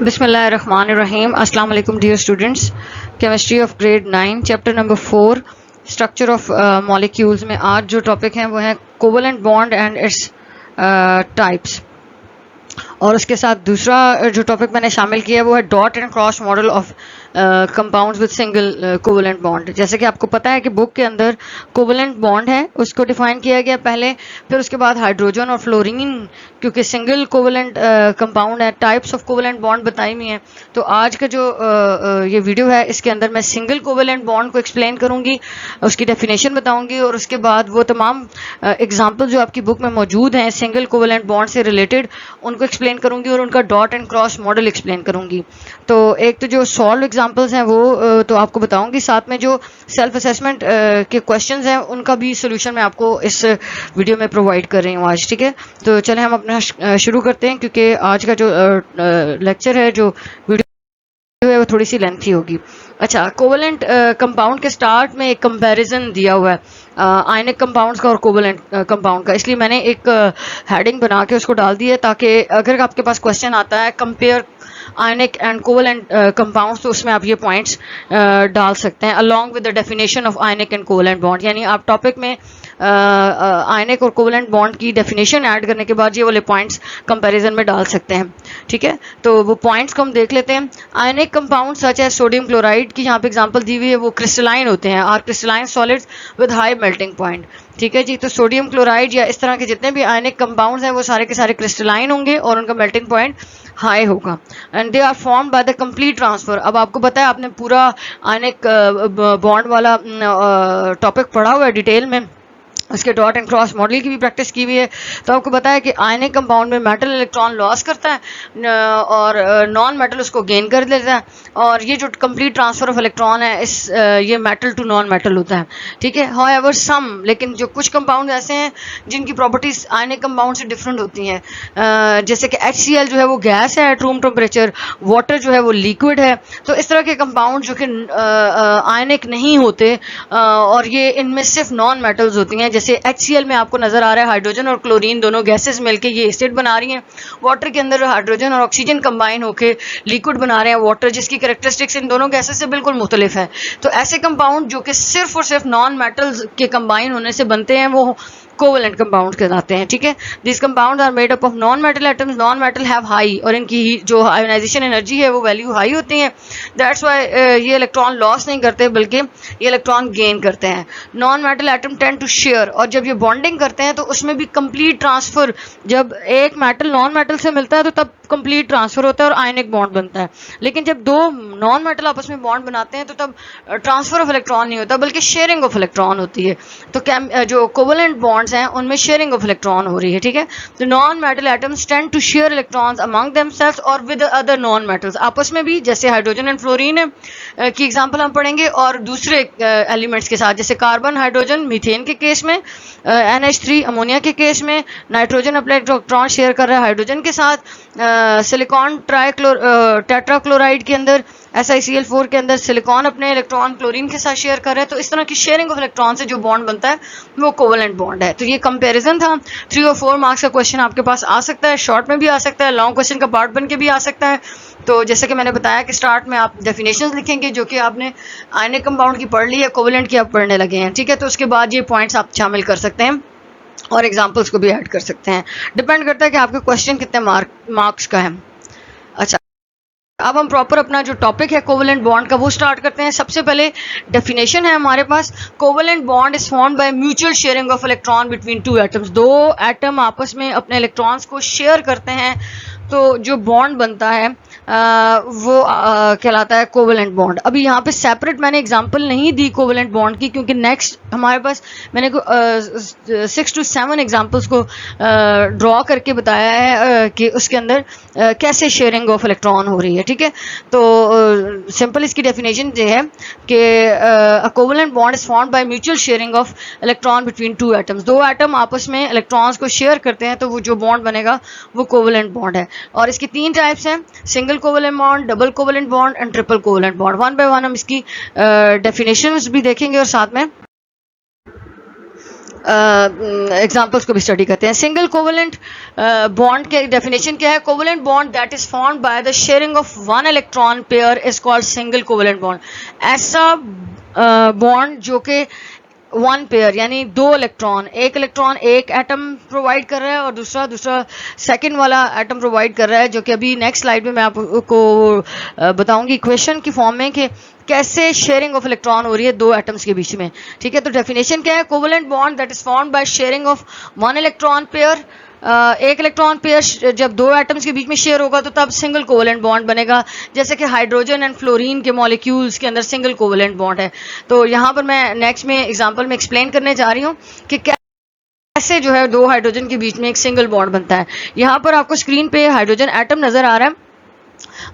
बिस्मिल्लाहिर्रहमानिर्रहीम। अस्सलाम वालेकुम dear students. Chemistry of grade 9 chapter number 4 structure of molecules में आज जो टॉपिक हैं वो है covalent bond and its types. और उसके साथ दूसरा जो टॉपिक मैंने शामिल किया है वो है dot and cross model of compounds with single covalent bond. जैसे कि आपको पता है कि बुक के अंदर कोवेलेंट बॉन्ड है उसको डिफाइन किया गया पहले, फिर उसके बाद हाइड्रोजन और फ्लोरीन क्योंकि सिंगल कोवेलेंट कंपाउंड है, टाइप्स ऑफ कोवेलेंट बॉन्ड बताई हुई हैं। तो आज का जो ये वीडियो है इसके अंदर मैं सिंगल कोवेलेंट बॉन्ड को एक्सप्लेन करूंगी, उसकी डेफिनेशन बताऊंगी और उसके बाद वो तमाम एग्जाम्पल जो आपकी बुक में मौजूद हैं सिंगल कोवेलेंट बॉन्ड से रिलेटेड उनको एक्सप्लेन करूंगी और उनका dot and cross model explain करूंगी। तो एक तो जो सॉल्व एग्जांपल्स हैं वो तो आपको बताऊंगी, साथ में जो सेल्फ असेसमेंट के क्वेश्चंस हैं उनका भी सोल्यूशन मैं आपको इस वीडियो में प्रोवाइड कर रही हूँ आज। ठीक है, तो चलें हम अपना शुरू करते हैं क्योंकि आज का जो लेक्चर है, जो वीडियो है वो थोड़ी सी लेंथी होगी। अच्छा, कोवेलेंट कंपाउंड के स्टार्ट में एक कंपैरिजन दिया हुआ है आयनिक कंपाउंड्स का और कोवेलेंट कंपाउंड का, इसलिए मैंने एक हेडिंग बना के उसको डाल दी है ताकि अगर आपके पास क्वेश्चन आता है compare ionic and covalent compounds तो उसमें आप ये पॉइंट्स डाल सकते हैं along with the definition of ionic and covalent bond. यानी आप टॉपिक में आयनिक और कोवेलेंट बॉन्ड की डेफिनेशन ऐड करने के बाद ये वाले पॉइंट्स कंपैरिजन में डाल सकते हैं। ठीक है, तो वो पॉइंट्स को हम देख लेते हैं। आयनिक कंपाउंड सच है सोडियम क्लोराइड की यहाँ पे एग्जांपल दी हुई है, वो क्रिस्टलाइन होते हैं और crystalline solids with high melting point. ठीक है जी, तो सोडियम क्लोराइड या इस तरह के जितने भी आयनिक कंपाउंड्स हैं वो सारे के सारे क्रिस्टलाइन होंगे और उनका मेल्टिंग पॉइंट हाई होगा and they are formed by the complete transfer. अब आपको पता है, आपने पूरा आयनिक बॉन्ड वाला टॉपिक पढ़ा हुआ है डिटेल में, उसके डॉट एंड क्रॉस मॉडल की भी प्रैक्टिस की हुई है। तो आपको पता है कि आयनिक कंपाउंड में मेटल इलेक्ट्रॉन लॉस करता है और नॉन मेटल उसको गेन कर लेता है, और ये जो कंप्लीट ट्रांसफर ऑफ इलेक्ट्रॉन है इस ये मेटल टू नॉन मेटल होता है। ठीक है, हाउएवर सम, लेकिन जो कुछ कंपाउंड ऐसे हैं जिनकी प्रॉपर्टीज आयनिक कंपाउंड से डिफरेंट होती हैं, जैसे कि HCl जो है वो गैस है एट रूम टेम्परेचर, वाटर जो है वो लिक्विड है। तो इस तरह के कंपाउंड जो कि आयनिक नहीं होते और ये इनमें सिर्फ नॉन मेटल्स होती हैं, जैसे HCl में आपको नजर आ रहा है हाइड्रोजन और क्लोरीन दोनों गैसेस मिलके ये एसिड बना रही हैं। वाटर के अंदर हाइड्रोजन और ऑक्सीजन कंबाइन होकर लिक्विड बना रहे हैं वाटर, जिसकी कैरेक्टरिस्टिक्स इन दोनों गैसेस से बिल्कुल मुख्तलिफ है। तो ऐसे कंपाउंड जो कि सिर्फ और सिर्फ नॉन मेटल्स के कंबाइन होने से बनते हैं वो कोवेलेंट कंपाउंड कहलाते हैं। ठीक है, this compound are made up of non metal atoms, non metal have high, और इनकी जो आयोनाइजेशन एनर्जी है वो वैल्यू हाई होती है। दैट्स व्हाई ये इलेक्ट्रॉन लॉस नहीं करते बल्कि ये इलेक्ट्रॉन गेन करते हैं। Non metal atom tend to share, और जब ये बॉन्डिंग करते हैं तो उसमें भी कंप्लीट ट्रांसफर, जब एक मेटल नॉन मेटल से मिलता है तो तब कंप्लीट ट्रांसफर होता है और आयनिक बॉन्ड बनता है। लेकिन जब दो नॉन मेटल आपस में बॉन्ड बनाते हैं तो तब ट्रांसफर ऑफ इलेक्ट्रॉन नहीं होता बल्कि शेयरिंग ऑफ इलेक्ट्रॉन होती है। तो जो कोवेलेंट बॉन्ड्स हैं उनमें शेयरिंग ऑफ इलेक्ट्रॉन हो रही है। ठीक है, तो non metal atoms tend to share electrons among themselves और विद अदर नॉन मेटल्स, आपस में भी, जैसे हाइड्रोजन एंड फ्लोरीन की एग्जांपल हम पढ़ेंगे, और दूसरे एलिमेंट्स के साथ जैसे कार्बन हाइड्रोजन मीथेन के केस में, NH3 अमोनिया के केस में, नाइट्रोजन अपने इलेक्ट्रॉन शेयर कर रहा है हाइड्रोजन के साथ, सिलिकॉन टेट्राक्लोराइड के अंदर SiCl4 के अंदर सिलिकॉन अपने इलेक्ट्रॉन क्लोरीन के साथ शेयर कर रहा है। तो इस तरह की शेयरिंग ऑफ इलेक्ट्रॉन से जो बॉन्ड बनता है वो कोवेलेंट बॉन्ड है। तो ये कंपैरिजन था। 3 और 4 मार्क्स का क्वेश्चन आपके पास आ सकता है, शॉर्ट में भी आ सकता है, लॉन्ग क्वेश्चन का पार्ट बन के भी आ सकता है। तो जैसे कि मैंने बताया कि स्टार्ट में आप डेफिनेशंस लिखेंगे जो कि आपने आयनिक कंपाउंड की पढ़ ली है, कोवेलेंट की आप पढ़ने लगे हैं। ठीक है, तो उसके बाद ये पॉइंट्स आप शामिल कर सकते हैं और एग्जाम्पल्स को भी ऐड कर सकते हैं। डिपेंड करता है कि आपका क्वेश्चन कितने मार्क्स का है। अच्छा, अब हम प्रॉपर अपना जो टॉपिक है कोवेलेंट बॉन्ड का वो स्टार्ट करते हैं। सबसे पहले डेफिनेशन है हमारे पास, covalent bond is formed by mutual sharing of electron between two atoms. दो एटम आपस में अपने इलेक्ट्रॉन्स को शेयर करते हैं तो जो बॉन्ड बनता है वो कहलाता है कोवेलेंट बॉन्ड। अभी यहाँ पे सेपरेट मैंने एग्जांपल नहीं दी कोवेलेंट बॉन्ड की, क्योंकि नेक्स्ट हमारे पास मैंने 6 to 7 एग्जांपल्स को ड्रॉ करके बताया है कि उसके अंदर कैसे शेयरिंग ऑफ इलेक्ट्रॉन हो रही है। ठीक है, तो सिंपल इसकी डेफिनेशन ये है कि covalent bond is formed by mutual sharing of electron between two atoms. दो एटम आपस में इलेक्ट्रॉन्स को शेयर करते हैं तो वो जो बॉन्ड बनेगा वो कोवेलेंट बॉन्ड है। और इसकी 3 टाइप्स हैं, single covalent bond, double covalent bond and triple covalent bond. One by one हम इसकी डेफिनेशंस भी देखेंगे और साथ में एग्जाम्पल्स को भी स्टडी करते हैं। सिंगल कोवलेंट बॉन्ड के डेफिनेशन क्या है? Covalent bond that is formed by the sharing of one electron pair is called single covalent bond. ऐसा बॉन्ड जो कि वन पेयर यानी दो इलेक्ट्रॉन, एक इलेक्ट्रॉन एक एटम प्रोवाइड कर रहा है और दूसरा सेकंड वाला एटम प्रोवाइड कर रहा है, जो कि अभी नेक्स्ट स्लाइड में मैं आपको बताऊंगी इक्वेशन की फॉर्म में कि कैसे शेयरिंग ऑफ इलेक्ट्रॉन हो रही है दो एटम्स के बीच में। ठीक है, तो डेफिनेशन क्या है? Covalent bond that is formed by sharing of one electron pair. एक इलेक्ट्रॉन पेयर जब दो एटम्स के बीच में शेयर होगा तो तब सिंगल कोवलेंट बॉन्ड बनेगा, जैसे कि हाइड्रोजन एंड फ्लोरीन के मॉलिक्यूल्स के अंदर सिंगल कोवलेंट बॉन्ड है। तो यहाँ पर मैं नेक्स्ट में एग्जांपल में एक्सप्लेन करने जा रही हूँ कि कैसे जो है दो हाइड्रोजन के बीच में एक सिंगल बॉन्ड बनता है। यहाँ पर आपको स्क्रीन पे हाइड्रोजन एटम नजर आ रहा है।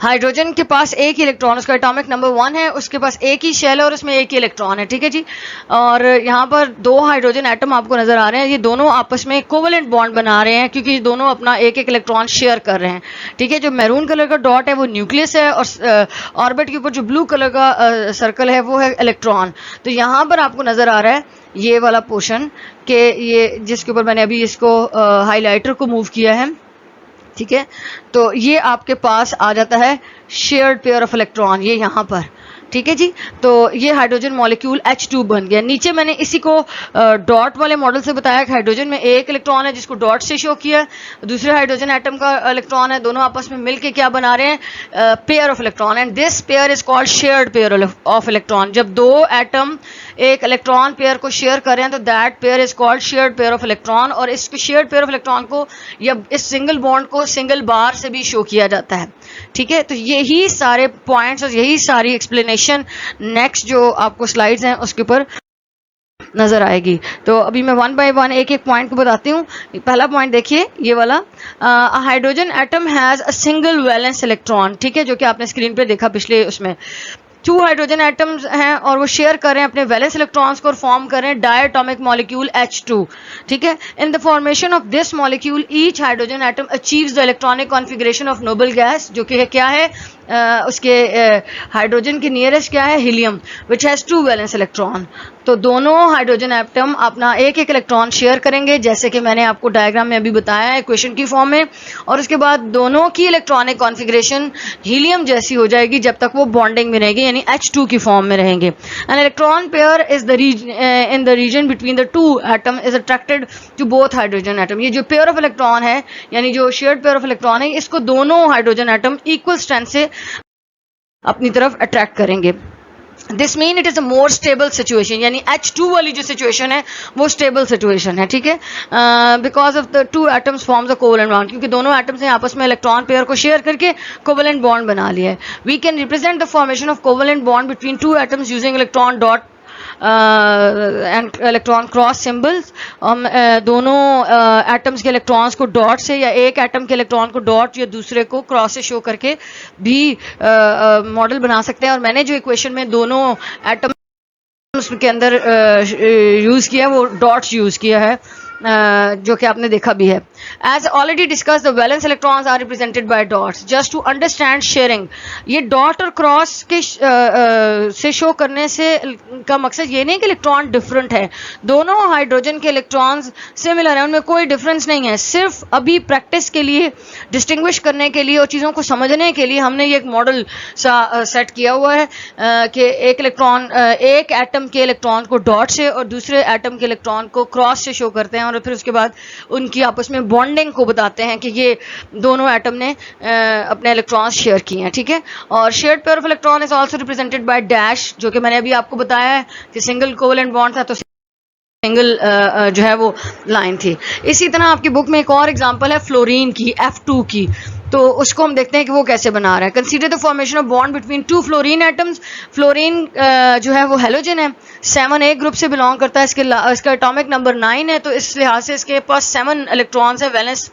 हाइड्रोजन के पास एक ही इलेक्ट्रॉन, उसका एटॉमिक नंबर 1 है, उसके पास एक ही शेल है और उसमें एक ही इलेक्ट्रॉन है। ठीक है जी। और यहाँ पर दो हाइड्रोजन एटम आपको नजर आ रहे हैं, ये दोनों आपस में कोवलेंट बॉन्ड बना रहे हैं क्योंकि दोनों अपना एक एक इलेक्ट्रॉन शेयर कर रहे हैं। ठीक है, जो मैरून कलर का डॉट है वो न्यूक्लियस है और ऑर्बिट के ऊपर जो ब्लू कलर का सर्कल है वो है इलेक्ट्रॉन। तो यहाँ पर आपको नजर आ रहा है ये वाला पोर्शन के ये जिसके ऊपर मैंने अभी इसको हाईलाइटर को मूव किया है। ठीक है, तो ये आपके पास आ जाता है शेयर्ड पेयर ऑफ इलेक्ट्रॉन, ये यहाँ पर। ठीक है जी, तो ये हाइड्रोजन मॉलिक्यूल H2 बन गया। नीचे मैंने इसी को डॉट वाले मॉडल से बताया कि हाइड्रोजन में एक इलेक्ट्रॉन है जिसको डॉट से शो किया, दूसरे हाइड्रोजन एटम का इलेक्ट्रॉन है, दोनों आपस में मिलके क्या बना रहे हैं? Pair of electron, and this pair is called shared pair of electron. जब दो एटम एक इलेक्ट्रॉन पेयर को शेयर कर रहे हैं तो that pair is called shared pair of electron, और इस शेयर्ड पेयर ऑफ इलेक्ट्रॉन को या इस सिंगल बॉन्ड को सिंगल बार से भी शो किया जाता है। ठीक है, तो यही सारे पॉइंट्स और यही सारी एक्सप्लेनेशन नेक्स्ट जो आपको स्लाइड्स हैं उसके ऊपर नजर आएगी। तो अभी मैं वन बाय वन एक एक पॉइंट को बताती हूँ। पहला पॉइंट देखिए ये वाला, hydrogen atom has a single valence electron. ठीक है, जो कि आपने स्क्रीन पे देखा पिछले उसमें। टू हाइड्रोजन एटम्स हैं और वो शेयर कर रहे हैं अपने वैलेंस इलेक्ट्रॉन्स को और फॉर्म कर रहे हैं डायटोमिक मॉलिक्यूल H2। ठीक है, in the formation of this molecule each hydrogen atom achieves the electronic configuration of noble gas, जो कि है क्या है? उसके हाइड्रोजन के नियरेस्ट क्या है? Helium, which has 2 valence electron. तो दोनों हाइड्रोजन एटम अपना एक एक इलेक्ट्रॉन शेयर करेंगे, जैसे कि मैंने आपको डायग्राम में अभी बताया है इक्वेशन की फॉर्म में, और उसके बाद दोनों की इलेक्ट्रॉनिक कॉन्फ़िगरेशन हीलियम जैसी हो जाएगी जब तक वो बॉन्डिंग में रहेंगे, यानी H2 की फॉर्म में रहेंगे। An electron pair is the in the region between the two atom is attracted to both hydrogen atom. ये जो पेयर ऑफ इलेक्ट्रॉन है, यानी जो शेयर्ड पेयर ऑफ इलेक्ट्रॉन है, इसको दोनों हाइड्रोजन एटम इक्वल स्ट्रेंथ से अपनी तरफ अट्रैक्ट करेंगे। This mean it is a more stable situation, यानी H2 वाली जो सिचुएशन है वो स्टेबल सिचुएशन है। ठीक है, because of the two atoms forms a covalent bond, क्योंकि दोनों एटम्स ने आपस में इलेक्ट्रॉन पेयर को शेयर करके कोवलेंट बॉन्ड बना लिया है। We can represent the formation of covalent bond between two atoms using electron dot and electron cross symbols. हम दोनों एटम्स के इलेक्ट्रॉन्स को डॉट से या एक एटम के इलेक्ट्रॉन को डॉट या दूसरे को क्रॉस से शो करके भी मॉडल बना सकते हैं। और मैंने जो इक्वेशन में दोनों एटम्स के अंदर यूज़ किया है वो डॉट्स यूज़ किया है, जो कि आपने देखा भी है। As already discuss the valence electrons are represented by dots just to understand sharing. ये डॉट और क्रॉस के से शो करने से का मकसद ये नहीं कि इलेक्ट्रॉन डिफरेंट है, दोनों हाइड्रोजन के इलेक्ट्रॉन्स सिमिलर हैं, उनमें कोई डिफरेंस नहीं है। सिर्फ अभी प्रैक्टिस के लिए, डिस्टिंग्विश करने के लिए और चीज़ों को समझने के लिए हमने ये एक मॉडल सा सेट किया हुआ है कि एक इलेक्ट्रॉन एक एटम के इलेक्ट्रॉन को डॉट से और दूसरे एटम के इलेक्ट्रॉन को क्रॉस से शो करते हैं, और फिर उसके बाद उनकी आपस में बॉन्डिंग को बताते हैं कि ये दोनों एटम ने अपने इलेक्ट्रॉन्स शेयर किए हैं। ठीक है, और shared pair of electron is also represented by dash, जो कि मैंने अभी आपको बताया है कि सिंगल कोवलेंट बॉन्ड था तो सिंगल जो है वो लाइन थी। इसी तरह आपकी बुक में एक और एग्जांपल है फ्लोरीन की, F2 की, तो उसको हम देखते हैं कि वो कैसे बना रहा है। Consider the formation of bond between to fluorine atoms. Fluorine जो है वो हेलोजन है, 7A ग्रुप से बिलोंग करता है, इसका एटॉमिक नंबर 9 है, तो इस लिहाज से इसके पास 7 इलेक्ट्रॉन्स है वैलेंस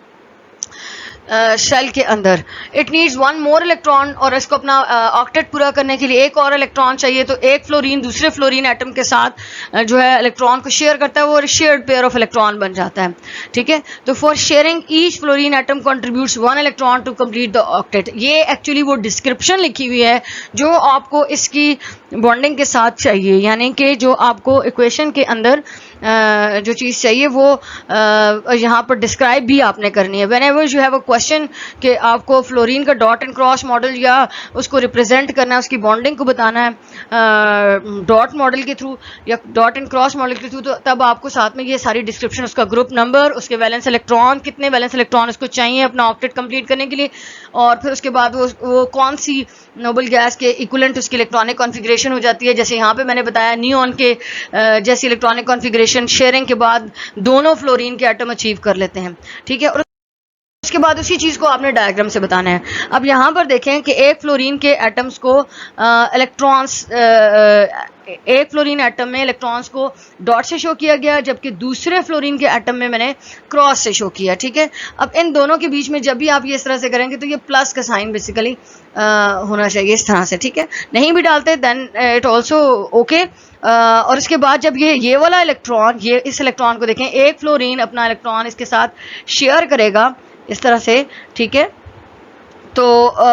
शेल के अंदर। It needs one more electron, और इसको अपना ऑक्टेट पूरा करने के लिए एक और इलेक्ट्रॉन चाहिए, तो एक फ्लोरीन दूसरे फ्लोरीन एटम के साथ जो है इलेक्ट्रॉन को शेयर करता है, वो शेयर्ड पेयर ऑफ इलेक्ट्रॉन बन जाता है। ठीक है, तो for sharing each fluorine atom contributes 1 electron to complete the octet. ये एक्चुअली वो डिस्क्रिप्शन लिखी हुई है जो आपको इसकी बॉन्डिंग के साथ चाहिए, यानी कि जो आपको इक्वेशन के अंदर जो चीज़ चाहिए वो यहाँ पर डिस्क्राइब भी आपने करनी है। Whenever you have a question कि आपको फ्लोरीन का डॉट एंड क्रॉस मॉडल या उसको रिप्रेजेंट करना है, उसकी बॉन्डिंग को बताना है डॉट मॉडल के थ्रू या डॉट एंड क्रॉस मॉडल के थ्रू, तो तब आपको साथ में ये सारी डिस्क्रिप्शन, उसका ग्रुप नंबर, उसके वैलेंस इलेक्ट्रॉन, कितने वैलेंस इलेक्ट्रॉन उसको चाहिए अपना ऑक्टेट कंप्लीट करने के लिए, और फिर उसके बाद वो कौन सी नोबल गैस के इक्विवेलेंट उसकी इलेक्ट्रॉनिक कॉन्फ़िगरेशन हो जाती है। जैसे यहाँ पे मैंने बताया नियॉन के जैसी इलेक्ट्रॉनिक कॉन्फ़िगरेशन शेयरिंग के बाद दोनों फ्लोरीन के एटम अचीव कर लेते हैं, ठीक है। और उसके बाद उसी चीज़ को आपने डायग्राम से बताना है। अब यहाँ पर देखें कि एक फ्लोरीन के एटम्स को इलेक्ट्रॉन्स, एक फ्लोरीन एटम में इलेक्ट्रॉन्स को डॉट से शो किया गया, जबकि दूसरे फ्लोरीन के एटम में मैंने क्रॉस से शो किया, ठीक है। अब इन दोनों के बीच में जब भी आप ये इस तरह से करेंगे तो ये प्लस का साइन बेसिकली होना चाहिए इस तरह से, ठीक है। नहीं भी डालते देन इट ऑल्सो ओके। और उसके बाद जब ये वाला इलेक्ट्रॉन, ये इस इलेक्ट्रॉन को देखें, एक फ्लोरीन अपना इलेक्ट्रॉन इसके साथ शेयर करेगा इस तरह से, ठीक है। तो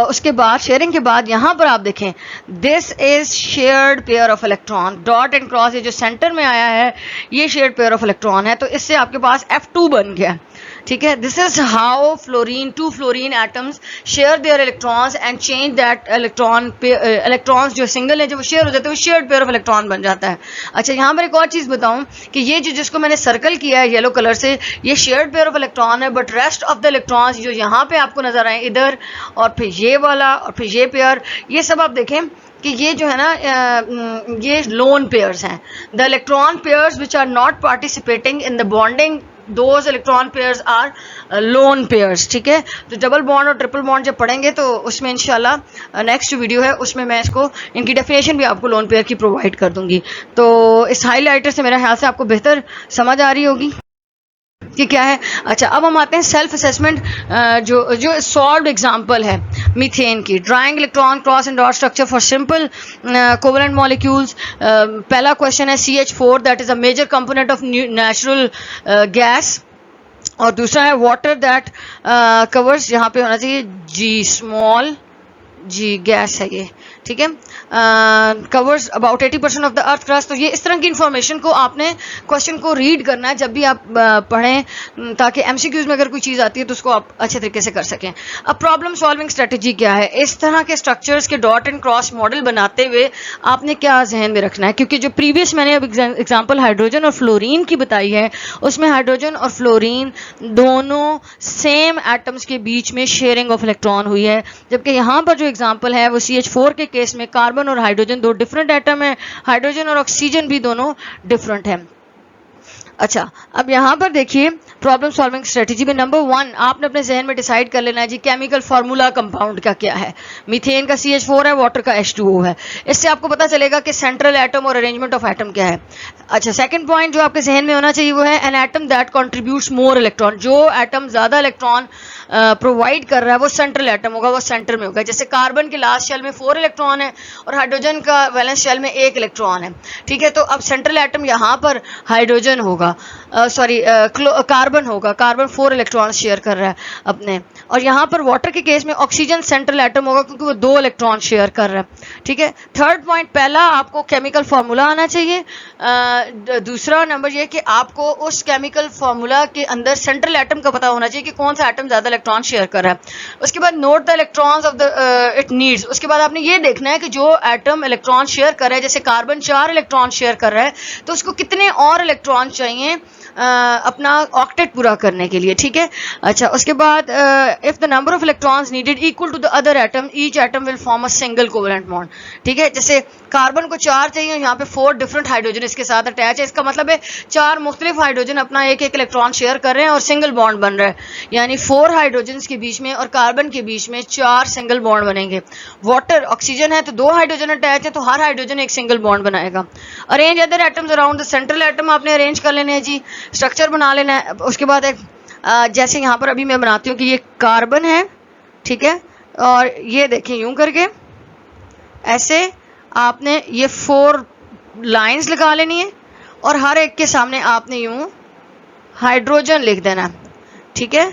उसके बाद शेयरिंग के बाद यहाँ पर आप देखें this is shared pair of electron, dot and cross ये जो सेंटर में आया है ये शेयर्ड पेयर ऑफ इलेक्ट्रॉन है, तो इससे आपके पास F2 बन गया, ठीक है। This is how two fluorine atoms share their electrons and change that electrons जो सिंगल है, जब वो शेयर हो जाते हैं वो शेयर्ड पेयर ऑफ इलेक्ट्रॉन बन जाता है। अच्छा, यहाँ पर एक और चीज़ बताऊँ कि ये जिसको मैंने सर्कल किया है येलो कलर से, ये शेयर्ड पेयर ऑफ इलेक्ट्रॉन है, but rest of the electrons जो यहाँ पे आपको नजर आए इधर, और फिर ये वाला और फिर ये पेयर, ये सब आप देखें कि ये जो है ना ये लोन पेयर्स हैं। The electron pairs which are not participating in the bonding, those electron pairs are lone pairs, ठीक है। तो डबल बॉन्ड और ट्रिपल बॉन्ड जब पढ़ेंगे तो उसमें इंशाल्लाह नेक्स्ट वीडियो है उसमें मैं इसको इनकी डेफिनेशन भी आपको लोन पेयर की प्रोवाइड कर दूंगी। तो इस हाईलाइटर से मेरा ख्याल से आपको बेहतर समझ आ रही होगी कि क्या है। अच्छा, अब हम आते हैं सेल्फ असेसमेंट, जो सॉल्व्ड एग्जांपल है मीथेन की। Drawing electron cross and dot structure for simple covalent molecules. पहला क्वेश्चन है CH4 that is a major component of natural gas, और दूसरा है वाटर दैट कवर्स, यहाँ पे होना चाहिए G स्मॉल जी, गैस है ये, ठीक है। Covers about 80% of the earth crust. तो ये इस तरह की इंफॉर्मेशन को आपने क्वेश्चन को रीड करना है जब भी आप पढ़ें, ताकि MCQs में अगर कोई चीज़ आती है तो उसको आप अच्छे तरीके से कर सकें। अब प्रॉब्लम सॉल्विंग स्ट्रेटजी क्या है, इस तरह के स्ट्रक्चर्स के डॉट एंड क्रॉस मॉडल बनाते हुए आपने क्या जहन में रखना है, क्योंकि जो प्रीवियस मैंने अब एग्जाम्पल हाइड्रोजन और फ्लोरीन की बताई है उसमें हाइड्रोजन और फ्लोरीन दोनों सेम एटम्स के बीच में शेयरिंग ऑफ इलेक्ट्रॉन हुई है, जबकि यहाँ पर जो एग्जाम्पल है वो CH4 के केस में कार्बन और हाइड्रोजन दो डिफरेंट एटम है, हाइड्रोजन और ऑक्सीजन भी दोनों डिफरेंट है। अच्छा, अब यहाँ पर देखिए प्रॉब्लम सॉल्विंग स्ट्रेटजी में नंबर 1 आपने अपने जहन में डिसाइड कर लेना है जी केमिकल फार्मूला कंपाउंड का क्या है। मीथेन का CH4 है, वाटर का H2O है। इससे आपको पता चलेगा कि सेंट्रल एटम और अरेंजमेंट ऑफ एटम क्या है। अच्छा, सेकंड पॉइंट जो आपके जहन में होना चाहिए वो है an atom that contributes more electron. जो एटम ज्यादा इलेक्ट्रॉन प्रोवाइड कर रहा है वो सेंट्रल एटम होगा, वो सेंटर में होगा। जैसे कार्बन के लास्ट शेल में 4 इलेक्ट्रॉन है और हाइड्रोजन का वैलेंस शेल में 1 इलेक्ट्रॉन है, ठीक है। तो अब सेंट्रल एटम यहाँ पर हाइड्रोजन होगा, कार्बन होगा, कार्बन 4 इलेक्ट्रॉन शेयर कर रहा है अपने, और यहाँ पर वाटर के केस में ऑक्सीजन सेंट्रल एटम होगा क्योंकि वो 2 इलेक्ट्रॉन शेयर कर रहा है, ठीक है। थर्ड पॉइंट, पहला आपको केमिकल फार्मूला आना चाहिए, दूसरा नंबर ये कि आपको उस केमिकल फार्मूला के अंदर सेंट्रल एटम का पता होना चाहिए कि कौन सा एटम ज्यादा इलेक्ट्रॉन शेयर कर रहा है। उसके बाद note the electrons of the it needs. उसके बाद आपने ये देखना है कि जो एटम इलेक्ट्रॉन शेयर कर रहा है, जैसे कार्बन 4 इलेक्ट्रॉन शेयर कर रहा है तो उसको कितने और इलेक्ट्रॉन चाहिए अपना ऑक्टेट पूरा करने के लिए, ठीक है। अच्छा, उसके बाद if the number of electrons needed equal to the other atom each atom will form a single covalent bond, ठीक है। जैसे कार्बन को 4 चाहिए, यहाँ पे 4 डिफरेंट हाइड्रोजन इसके साथ अटैच है, इसका मतलब है 4 मुख्तलिफ हाइड्रोजन अपना एक एक इलेक्ट्रॉन शेयर कर रहे हैं और सिंगल बॉन्ड बन रहा है, यानी 4 हाइड्रोजन के बीच में और कार्बन के बीच में 4 सिंगल बॉन्ड बनेंगे। वाटर, ऑक्सीजन है तो 2 हाइड्रोजन अटैच है तो हर हाइड्रोजन एक सिंगल बॉन्ड बनाएगा। Arrange other atoms around the central atom आपने अरेंज कर लेने हैं जी, स्ट्रक्चर बना लेना है। उसके बाद एक जैसे यहाँ पर अभी मैं बनाती हूँ कि ये कार्बन है, ठीक है, और ये देखें यूं करके ऐसे आपने ये 4 लाइंस लगा लेनी है और हर एक के सामने आपने यूं हाइड्रोजन लिख देना, ठीक है।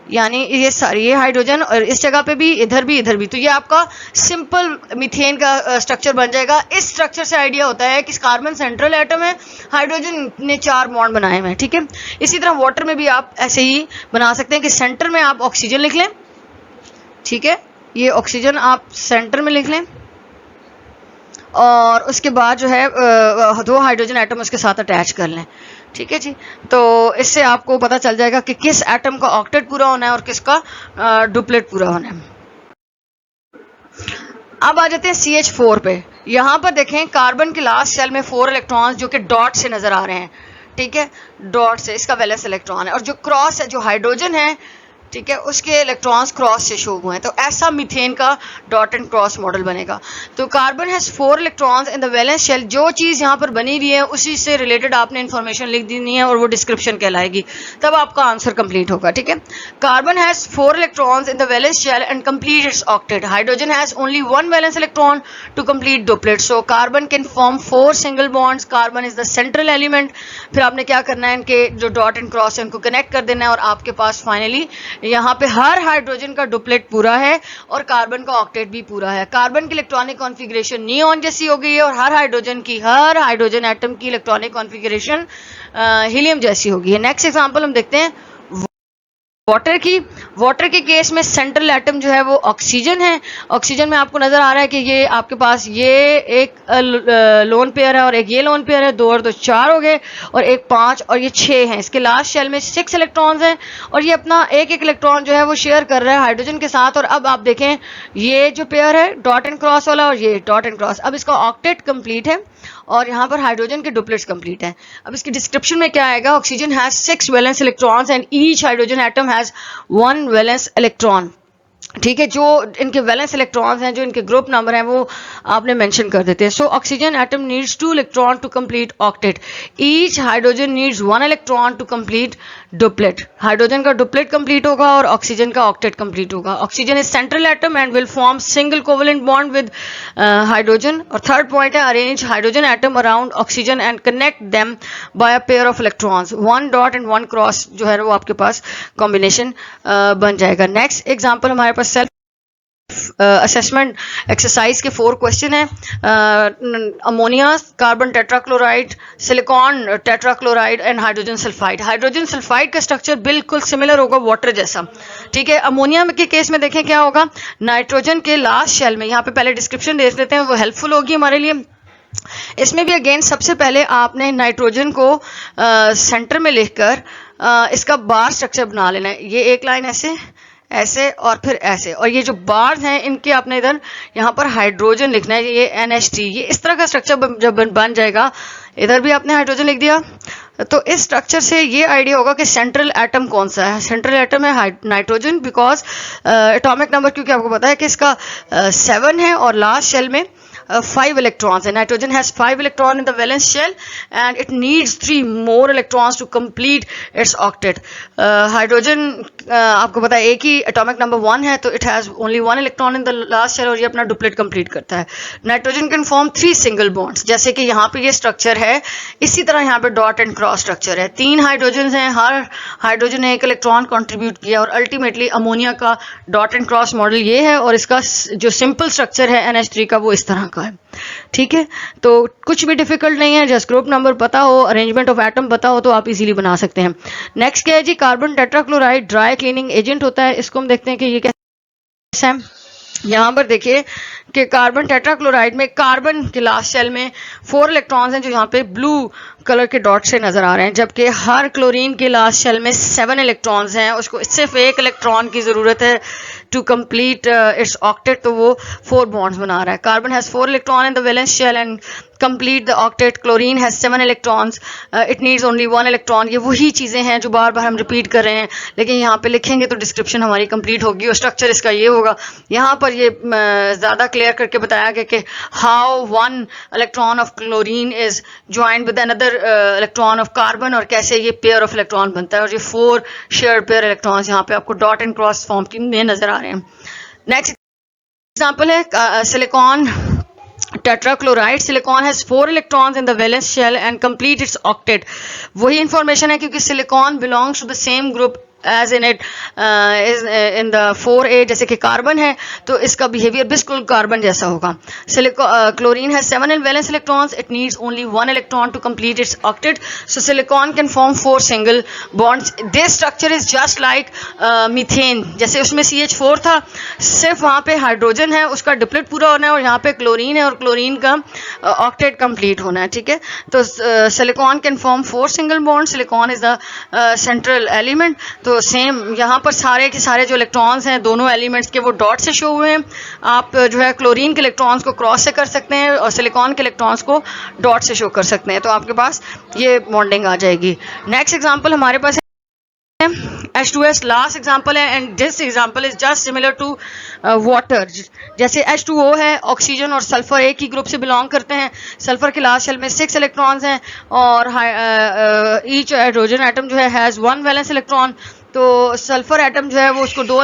यानी ये हाइड्रोजन और इस जगह पे भी, इधर भी, तो ये आपका सिंपल मीथेन का स्ट्रक्चर बन जाएगा। इस स्ट्रक्चर से आइडिया होता है कि कार्बन सेंट्रल एटम है, हाइड्रोजन ने 4 बॉन्ड बनाए हुए हैं, ठीक है। इसी तरह वाटर में भी आप ऐसे ही बना सकते हैं कि सेंटर में आप ऑक्सीजन लिख लें, ठीक है, ये ऑक्सीजन आप सेंटर में लिख लें और उसके बाद जो है 2 हाइड्रोजन एटम उसके साथ अटैच कर लें, ठीक है जी। तो इससे आपको पता चल जाएगा कि किस एटम का ऑक्टेट पूरा होना है और किसका डुप्लेट पूरा होना है। अब आ जाते हैं CH4 पे। यहाँ पर देखें कार्बन के लास्ट शेल में 4 इलेक्ट्रॉन्स जो कि डॉट से नजर आ रहे हैं, ठीक है, डॉट से, इसका वैलेंस इलेक्ट्रॉन है, और जो क्रॉस है, जो हाइड्रोजन है, ठीक है, उसके इलेक्ट्रॉन्स क्रॉस से शो हुए हैं। तो ऐसा मीथेन का डॉट एंड क्रॉस मॉडल बनेगा। तो carbon has 4 electrons in the valence shell. जो चीज़ यहाँ पर बनी हुई है उसी से रिलेटेड आपने इन्फॉर्मेशन लिख देनी है और वो डिस्क्रिप्शन कहलाएगी, तब आपका आंसर कंप्लीट होगा, ठीक है। Carbon has 4 electrons in the valence shell and complete its octet. Hydrogen has only 1 valence electron to complete duplet. So carbon can form 4 single bonds. Carbon is the central element. फिर आपने क्या करना है, इनके जो डॉट एंड क्रॉस है उनको connect कर देना है और आपके पास फाइनली यहाँ पे हर हाइड्रोजन का डुप्लेट पूरा है और कार्बन का ऑक्टेट भी पूरा है। कार्बन की इलेक्ट्रॉनिक कॉन्फ़िगरेशन नियॉन जैसी हो गई है और हर हाइड्रोजन एटम की इलेक्ट्रॉनिक कॉन्फ़िगरेशन हीलियम जैसी हो गई है। नेक्स्ट एग्जांपल हम देखते हैं वाटर के केस में सेंट्रल एटम जो है वो ऑक्सीजन है। ऑक्सीजन में आपको नजर आ रहा है कि ये आपके पास ये एक लोन पेयर है और एक ये लोन पेयर है, 2 और 2 4 हो गए, और एक 5 और ये 6 हैं। इसके लास्ट शेल में 6 इलेक्ट्रॉन्स हैं और ये अपना एक इलेक्ट्रॉन जो है वो शेयर कर रहा है हाइड्रोजन के साथ। और अब आप देखें ये जो पेयर है डॉट एंड क्रॉस वाला और ये डॉट एंड क्रॉस, अब इसका ऑक्टेट कंप्लीट है और यहाँ पर हाइड्रोजन के डुप्लेट्स कंप्लीट हैं। अब इसकी डिस्क्रिप्शन में क्या आएगा, oxygen has 6 valence electrons and each hydrogen atom has 1 valence electron, ठीक है। जो इनके वैलेंस इलेक्ट्रॉन्स हैं, जो इनके ग्रुप नंबर हैं, वो आपने मेंशन कर देते हैं। So oxygen atom needs 2 electron to complete octet. Each hydrogen needs 1 electron to complete duplet. Hydrogen का डुप्लेट कंप्लीट होगा और ऑक्सीजन का ऑक्टेट कंप्लीट होगा। Oxygen is central atom and will form single covalent bond with hydrogen. और third point है, arrange hydrogen atom around oxygen and connect them by a pair of electrons. 1 dot and 1 cross जो है वो आपके पास combination बन जाएगा। Next example हमारे पास self assessment exercise के 4 क्वेश्चन हैं। Ammonia, carbon tetrachloride, silicon tetrachloride and hydrogen sulphide. Hydrogen sulphide का स्ट्रक्चर बिल्कुल सिमिलर होगा वाटर जैसा, ठीक है। अमोनिया के केस में देखें क्या होगा, नाइट्रोजन के लास्ट शेल में, यहाँ पे पहले डिस्क्रिप्शन देख लेते हैं, वो हेल्पफुल होगी हमारे लिए। इसमें भी अगेन सबसे पहले आपने नाइट्रोजन को सेंटर में लिखकर इसका बार स्ट्रक्चर बना लेना है। ये एक लाइन ऐसे ऐसे और फिर ऐसे, और ये जो बार्स हैं इनके आपने इधर यहाँ पर हाइड्रोजन लिखना है, ये NH3, ये इस तरह का स्ट्रक्चर जब बन जाएगा, इधर भी आपने हाइड्रोजन लिख दिया। तो इस स्ट्रक्चर से ये आइडिया होगा कि सेंट्रल एटम कौन सा है। सेंट्रल एटम है नाइट्रोजन, बिकॉज एटॉमिक नंबर क्योंकि आपको पता है कि इसका 7 है और लास्ट शेल में 5 electrons and nitrogen has 5 electron in the valence shell and it needs 3 more electrons to complete its octet. Hydrogen आपको पता है एक ही atomic number 1 है, तो it has only 1 electron in the last shell और ये अपना डुप्लेट कंप्लीट करता है। Nitrogen can form 3 single bonds, जैसे कि यहाँ पे ये स्ट्रक्चर है, इसी तरह यहाँ पे डॉट एंड क्रॉस स्ट्रक्चर है। 3 हाइड्रोजन हैं, हर हाइड्रोजन ने 1 इलेक्ट्रॉन कंट्रीब्यूट किया और अल्टीमेटली अमोनिया का डॉट एंड क्रॉस मॉडल ये है और इसका जो सिंपल स्ट्रक्चर है NH3 का वो इस तरह का है, ठीक है। तो कुछ भी डिफिकल्ट नहीं है, जस्ट ग्रुप नंबर पता हो, अरेंजमेंट ऑफ एटम पता हो तो आप इजीली बना सकते हैं। नेक्स्ट क्या है जी, carbon tetrachloride dry cleaning agent होता है। इसको हम देखते हैं कि ये कैसे है। यहाँ पर देखिए कि कार्बन टेट्राक्लोराइड में कार्बन के लास्ट शेल में 4 इलेक्ट्रॉन्स हैं जो यहाँ पे ब्लू कलर के डॉट से नजर आ रहे हैं, जबकि हर क्लोरीन के लास्ट शेल में 7 इलेक्ट्रॉन्स हैं। उसको सिर्फ 1 इलेक्ट्रॉन की ज़रूरत है टू कंप्लीट इट्स ऑक्टेट, तो वो 4 बॉन्ड्स बना रहा है। Carbon has 4 electron in the valence shell and complete the octet. Chlorine has 7 electrons, it needs only 1 electron. ये वही चीज़ें हैं जो बार बार हम रिपीट कर रहे हैं, लेकिन यहाँ पे लिखेंगे तो डिस्क्रिप्शन हमारी कंप्लीट होगी और स्ट्रक्चर इसका ये होगा। यहाँ पर ये ज़्यादा क्लियर करके बताया गया कि how 1 electron of chlorine is joined with another electron of carbon और कैसे ये पेयर ऑफ इलेक्ट्रॉन बनता है। और ये 4 शेयर्ड पेयर इलेक्ट्रॉन्स यहाँ पे आपको डॉट एंड क्रॉस फॉर्म की में नजर आ रहे हैं। नेक्स्ट एग्जांपल है silicon tetrachloride. Silicon has 4 electrons in the valence shell and complete its octet. वही इंफॉर्मेशन है क्योंकि silicon belongs to the same group as in it is in the 4A, जैसे कि कार्बन है तो इसका बिहेवियर बिल्कुल कार्बन जैसा होगा. Chlorine has 7 valence electrons, it needs only 1 electron to complete its octet. So silicon can form 4 single bonds. This structure is just like methane, जैसे उसमें CH4 था, सिर्फ वहाँ पे हाइड्रोजन है, उसका डिप्लेट पूरा होना है, और यहाँ पे क्लोरीन है और क्लोरीन का ऑक्टेट कंप्लीट होना है. ठीक है, तो silicon can form 4 single bond. Silicon is the central element. तो सेम यहाँ पर सारे के सारे जो इलेक्ट्रॉन्स हैं दोनों एलिमेंट्स के वो डॉट से शो हुए हैं. आप जो है क्लोरीन के इलेक्ट्रॉन्स को क्रॉस से कर सकते हैं और सिलिकॉन के इलेक्ट्रॉन्स को डॉट से शो कर सकते हैं, तो आपके पास ये बॉन्डिंग आ जाएगी. नेक्स्ट एग्जांपल हमारे पास H2S लास्ट एग्जांपल है, and this example is just similar to water. जैसे H2O है, ऑक्सीजन और सल्फर एक ही ग्रुप से बिलोंग करते हैं. सल्फर के लास्ट शेल में 6 इलेक्ट्रॉन्स हैं और ईच हाइड्रोजन एटम जो है हैज़ 1 वैलेंस इलेक्ट्रॉन. तो सल्फर एटम जो है वो उसको 2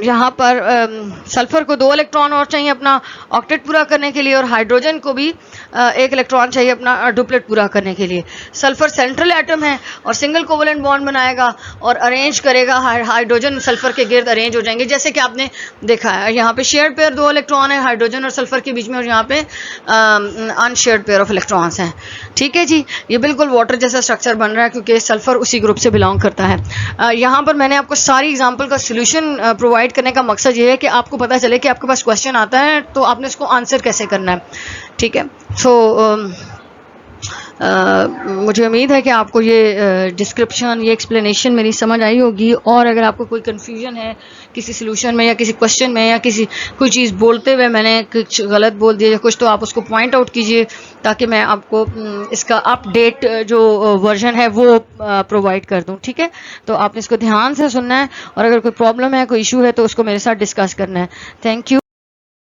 यहाँ पर सल्फर को 2 इलेक्ट्रॉन और चाहिए अपना ऑक्टेट पूरा करने के लिए, और हाइड्रोजन को भी 1 इलेक्ट्रॉन चाहिए अपना डुप्लेट पूरा करने के लिए. सल्फर सेंट्रल एटम है और सिंगल कोवलेंट बॉन्ड बनाएगा और अरेंज करेगा. हाइड्रोजन सल्फर के गिर्द अरेंज हो जाएंगे, जैसे कि आपने देखा है यहाँ पे शेयर्ड पेयर 2 इलेक्ट्रॉन है हाइड्रोजन और सल्फर के बीच में, और यहाँ पे अनशेयर्ड पेयर ऑफ इलेक्ट्रॉन्स हैं. ठीक है जी, ये बिल्कुल वाटर जैसा स्ट्रक्चर बन रहा है क्योंकि सल्फर उसी ग्रुप से बिलोंग करता है. यहाँ पर मैंने आपको सारी एग्जाम्पल का सोल्यूशन प्रोवाइड करने का मकसद ये है कि आपको पता चले कि आपके पास क्वेश्चन आता है तो आपने उसको आंसर कैसे करना है. ठीक है, सो मुझे उम्मीद है कि आपको ये डिस्क्रिप्शन, ये एक्सप्लेनेशन मेरी समझ आई होगी, और अगर आपको कोई कन्फ्यूजन है किसी सॉल्यूशन में या किसी क्वेश्चन में या कोई चीज़ बोलते हुए मैंने कुछ गलत बोल दिया या कुछ, तो आप उसको पॉइंट आउट कीजिए ताकि मैं आपको इसका अपडेट जो वर्जन है वो प्रोवाइड कर दूं. ठीक है, तो आपने इसको ध्यान से सुनना है, और अगर कोई प्रॉब्लम है, कोई इशू है तो उसको मेरे साथ डिस्कस करना है. Thank you.